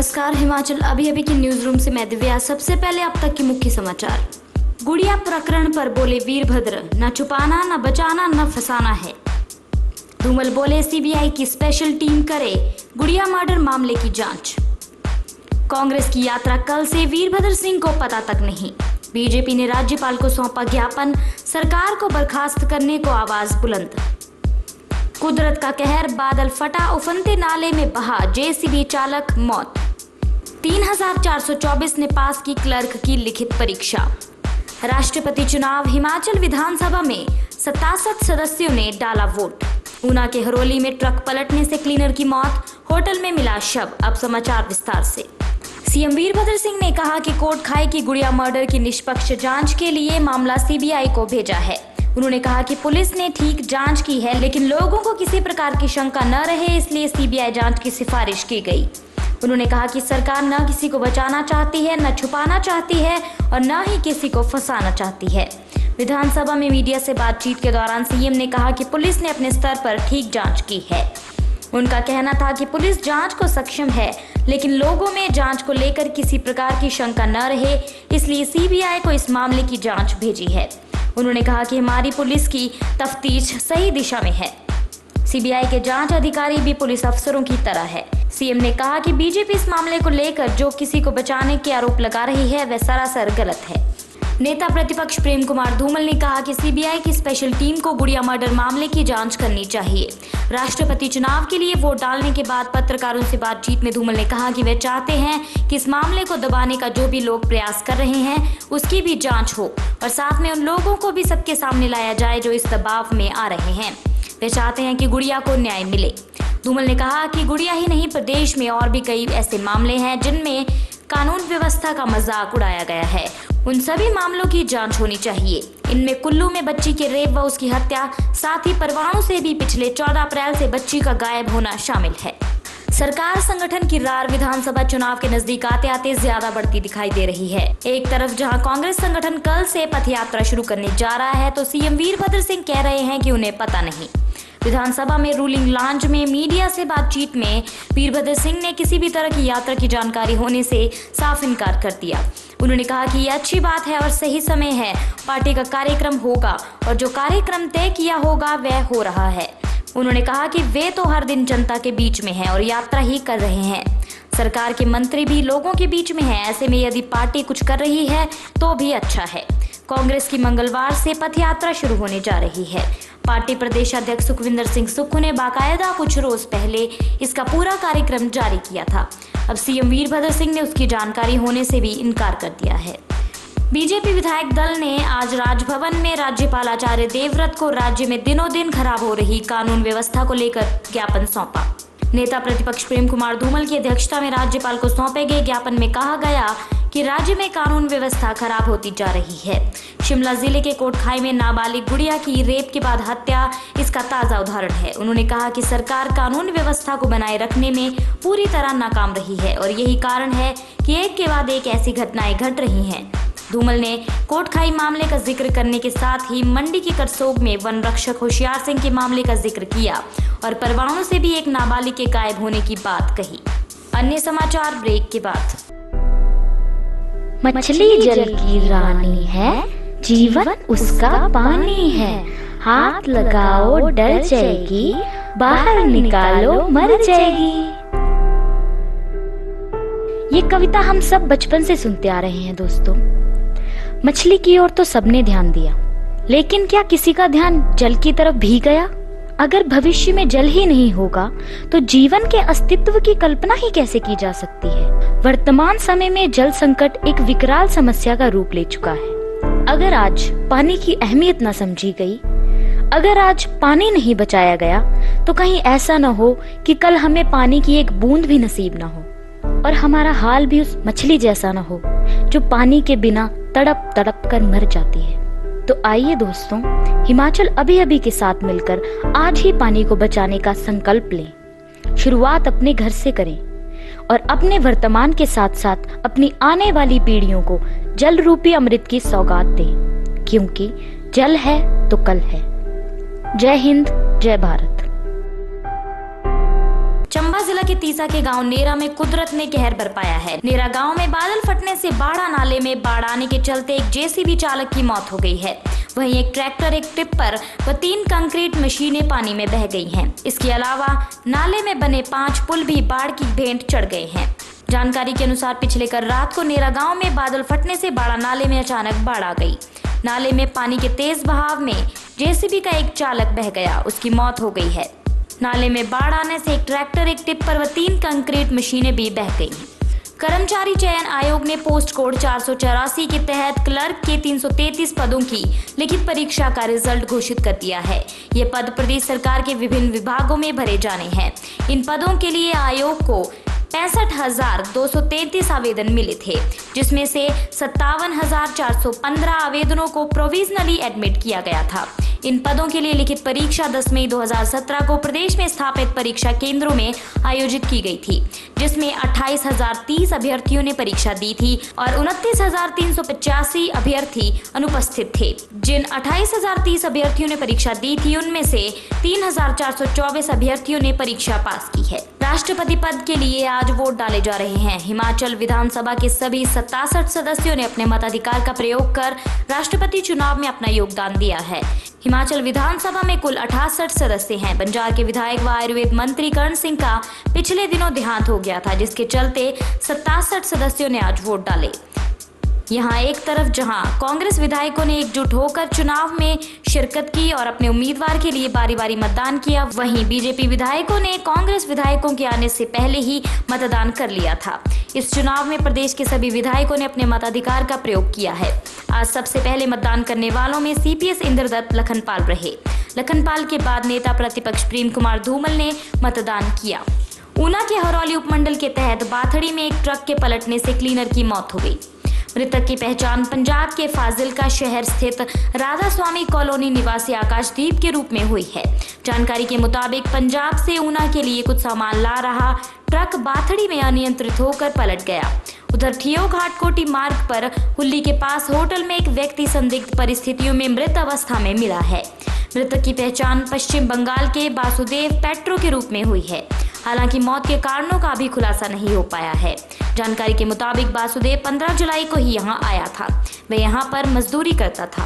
नमस्कार, हिमाचल अभी की न्यूज रूम से मैं दिव्या। सबसे पहले अब तक के मुख्य समाचार। गुड़िया प्रकरण पर बोले वीरभद्र, न छुपाना, न बचाना, न फंसाना है। धूमल बोले सीबीआई की स्पेशल टीम करे गुड़िया मर्डर मामले की जांच। कांग्रेस की यात्रा कल से, वीरभद्र सिंह को पता तक नहीं। बीजेपी ने राज्यपाल को सौंपा ज्ञापन, सरकार को बर्खास्त करने को आवाज बुलंद। कुदरत का कहर, बादल फटा, उफनते नाले में बहा, जेसीबी चालक मौत। 3424 ने पास की क्लर्क की लिखित परीक्षा। राष्ट्रपति चुनाव, हिमाचल विधानसभा में 67 सदस्यों ने डाला वोट। ऊना के हरोली में ट्रक पलटने से क्लीनर की मौत, होटल में मिला शव। अब समाचार विस्तार से। सीएम वीरभद्र सिंह ने कहा कि कोटखाई की गुड़िया मर्डर की निष्पक्ष जांच के लिए मामला सीबीआई को भेजा है। उन्होंने कहा कि पुलिस ने ठीक जांच की है, लेकिन लोगों को किसी प्रकार की शंका न रहे, इसलिए सीबीआई जांच की सिफारिश की गई। उन्होंने कहा कि सरकार न किसी को बचाना चाहती है, न छुपाना चाहती है और न ही किसी को फंसाना चाहती है। विधानसभा में मीडिया से बातचीत के दौरान सीएम ने कहा कि पुलिस ने अपने स्तर पर ठीक जांच की है। उनका कहना था कि पुलिस जांच को सक्षम है, लेकिन लोगों में जांच को लेकर किसी प्रकार की शंका न रहे, इसलिए सीबीआई को इस मामले की जांच भेजी है। उन्होंने कहा कि हमारी पुलिस की तफ्तीश सही दिशा में है। सीबीआई के जांच अधिकारी भी पुलिस अफसरों की तरह है। सीएम ने कहा कि बीजेपी इस मामले को लेकर जो किसी को बचाने के आरोप लगा रही है, वह सरासर गलत है। नेता प्रतिपक्ष प्रेम कुमार धूमल ने कहा कि सीबीआई की स्पेशल टीम को गुड़िया मर्डर मामले की जांच करनी चाहिए। राष्ट्रपति चुनाव के लिए वोट डालने के बाद पत्रकारों से बातचीत में धूमल ने कहा कि वे चाहते हैं कि इस मामले को दबाने का जो भी लोग प्रयास कर रहे हैं, उसकी भी जांच हो और साथ में उन लोगों को भी सबके सामने लाया जाए जो इस दबाव में आ रहे हैं। वे चाहते हैं कि गुड़िया को न्याय मिले। धूमल ने कहा कि गुड़िया ही नहीं, प्रदेश में और भी कई ऐसे मामले हैं जिनमें कानून व्यवस्था का मजाक उड़ाया गया है। उन सभी मामलों की जांच होनी चाहिए। इनमें कुल्लू में बच्ची के रेप व उसकी हत्या, साथ ही परवाणु से भी पिछले 14 अप्रैल से बच्ची का गायब होना शामिल है। सरकार संगठन की रार विधानसभा चुनाव के नजदीक आते आते ज्यादा बढ़ती दिखाई दे रही है। एक तरफ जहां कांग्रेस संगठन कल से पथ यात्रा शुरू करने जा रहा है, तो सीएम वीरभद्र सिंह कह रहे हैं कि उन्हें पता नहीं। विधानसभा में रूलिंग लॉन्ज में मीडिया से बातचीत में वीरभद्र सिंह ने किसी भी तरह की यात्रा की जानकारी होने से साफ इनकार कर दिया। उन्होंने कहा कि यह अच्छी बात है और सही समय है, पार्टी का कार्यक्रम होगा और जो कार्यक्रम तय किया होगा वह हो रहा है। उन्होंने कहा कि वे तो हर दिन जनता के बीच में हैं और यात्रा ही कर रहे हैं। सरकार के मंत्री भी लोगों के बीच में हैं, ऐसे में यदि पार्टी कुछ कर रही है तो भी अच्छा है। कांग्रेस की मंगलवार से पथ यात्रा शुरू होने जा रही है। पार्टी प्रदेश अध्यक्ष सुखविंदर सिंह सुक्खू ने बाकायदा कुछ रोज पहले इसका पूरा कार्यक्रम जारी किया था। अब सीएम वीरभद्र सिंह ने उसकी जानकारी होने से भी इनकार कर दिया है। बीजेपी विधायक दल ने आज राजभवन में राज्यपाल आचार्य देवव्रत को राज्य में दिनों दिन खराब हो रही कानून व्यवस्था को लेकर ज्ञापन सौंपा। नेता प्रतिपक्ष प्रेम कुमार धूमल की अध्यक्षता में राज्यपाल को सौंपे गए ज्ञापन में कहा गया कि राज्य में कानून व्यवस्था खराब होती जा रही है। शिमला जिले के कोटखाई में नाबालिग गुड़िया की रेप के बाद हत्या इसका ताजा उदाहरण है। उन्होंने कहा कि सरकार कानून व्यवस्था को बनाए रखने में पूरी तरह नाकाम रही है और यही कारण है कि एक के बाद एक ऐसी घटनाएं घट रही हैं। धूमल ने कोटखाई मामले का जिक्र करने के साथ ही मंडी के करसोग में वन रक्षक होशियार सिंह के मामले का जिक्र किया और परवाणु से भी एक नाबालिग के गायब होने की बात कही। अन्य समाचार ब्रेक के बाद। मछली जल की रानी है, जीवन उसका पानी है। हाथ लगाओ डर जाएगी, बाहर निकालो मर जाएगी। ये कविता हम सब बचपन से सुनते आ रहे हैं दोस्तों। मछली की ओर तो सबने ध्यान दिया, लेकिन क्या किसी का ध्यान जल की तरफ भी गया? अगर भविष्य में जल ही नहीं होगा तो जीवन के अस्तित्व की कल्पना ही कैसे की जा सकती है? वर्तमान समय में जल संकट एक विकराल समस्या का रूप ले चुका है। अगर आज पानी की अहमियत न समझी गई, अगर आज पानी नहीं बचाया गया, तो कहीं ऐसा न हो कि कल हमें पानी की एक बूंद भी नसीब न हो और हमारा हाल भी उस मछली जैसा न हो जो पानी के बिना तड़प तड़प कर मर जाती है। तो आइए दोस्तों, हिमाचल अभी के साथ मिलकर आज ही पानी को बचाने का संकल्प लें। शुरुआत अपने घर से करें और अपने वर्तमान के साथ साथ अपनी आने वाली पीढ़ियों को जल रूपी अमृत की सौगात दें, क्योंकि जल है तो कल है। जय हिंद, जय भारत। चंबा जिला के तीसा के गांव नेरा में कुदरत ने कहर बरपाया है। नेरा गांव में बादल फटने से बाड़ा नाले में बाढ़ आने के चलते एक जेसीबी चालक की मौत हो गई है। वहीं एक ट्रैक्टर, एक टिप्पर व 3 कंक्रीट मशीनें पानी में बह गई हैं। इसके अलावा नाले में बने 5 पुल भी बाढ़ की भेंट चढ़ गए हैं। जानकारी के अनुसार पिछले कल रात को नेरा गांव में बादल फटने से बाड़ा नाले में अचानक बाढ़ आ गई। नाले में पानी के तेज बहाव में जेसीबी का एक चालक बह गया, उसकी मौत हो गई है। नाले में बाढ़ आने से एक ट्रैक्टर, एक टिप्पर व 3 कंक्रीट मशीनें भी बह गई। कर्मचारी चयन आयोग ने पोस्ट कोड 484 के तहत क्लर्क के 333 पदों की लिखित परीक्षा का रिजल्ट घोषित कर दिया है। ये पद प्रदेश सरकार के विभिन्न विभागों में भरे जाने हैं। इन पदों के लिए आयोग को 65,233 आवेदन मिले थे, जिसमें से 57,415 आवेदनों को प्रोविजनली एडमिट किया गया था। इन पदों के लिए लिखित परीक्षा 10 मई 2017 को प्रदेश में स्थापित परीक्षा केंद्रों में आयोजित की गई थी, जिसमें 28,030 अभ्यर्थियों ने परीक्षा दी थी और 29,385 अभ्यर्थी अनुपस्थित थे। जिन 28,030 अभ्यर्थियों ने परीक्षा दी थी, उनमें से 3,424 अभ्यर्थियों ने परीक्षा पास की है। राष्ट्रपति पद के लिए आज वोट डाले जा रहे हैं। हिमाचल विधानसभा के सभी 67 सदस्यों ने अपने मताधिकार का प्रयोग कर राष्ट्रपति चुनाव में अपना योगदान दिया है। हिमाचल विधानसभा में कुल 68 सदस्य हैं। बंजार के विधायक व आयुर्वेद मंत्री कर्ण सिंह का पिछले दिनों देहांत हो गया था, जिसके चलते 67 सदस्यों ने आज वोट डाले। यहाँ एक तरफ जहां कांग्रेस विधायकों ने एकजुट होकर चुनाव में शिरकत की और अपने उम्मीदवार के लिए बारी बारी मतदान किया, वहीं बीजेपी विधायकों ने कांग्रेस विधायकों के आने से पहले ही मतदान कर लिया था। इस चुनाव में प्रदेश के सभी विधायकों ने अपने मताधिकार का प्रयोग किया है। आज सबसे पहले मतदान करने वालों में सीपीएस इंद्रदत्त लखनपाल रहे। लखनपाल के बाद नेता प्रतिपक्ष प्रेम कुमार धूमल ने मतदान किया। ऊना के हरौली उपमंडल के तहत बाथड़ी में एक ट्रक के पलटने से क्लीनर की मौत हो गई। मृतक की पहचान पंजाब के फाजिलका शहर स्थित राधा स्वामी कॉलोनी निवासी आकाशदीप के रूप में हुई है। जानकारी के मुताबिक पंजाब से ऊना के लिए कुछ सामान ला रहा ट्रक बाथड़ी में अनियंत्रित होकर पलट गया। उधर ठियोग हाटकोटी मार्ग पर हुल्ली के पास होटल में एक व्यक्ति संदिग्ध परिस्थितियों में मृत अवस्था में मिला है। मृतक की पहचान पश्चिम बंगाल के वासुदेव पेट्रो के रूप में हुई है। हालांकि मौत के कारणों का अभी खुलासा नहीं हो पाया है। जानकारी के मुताबिक वासुदेव 15 जुलाई को ही यहां आया था। वह यहां पर मजदूरी करता था।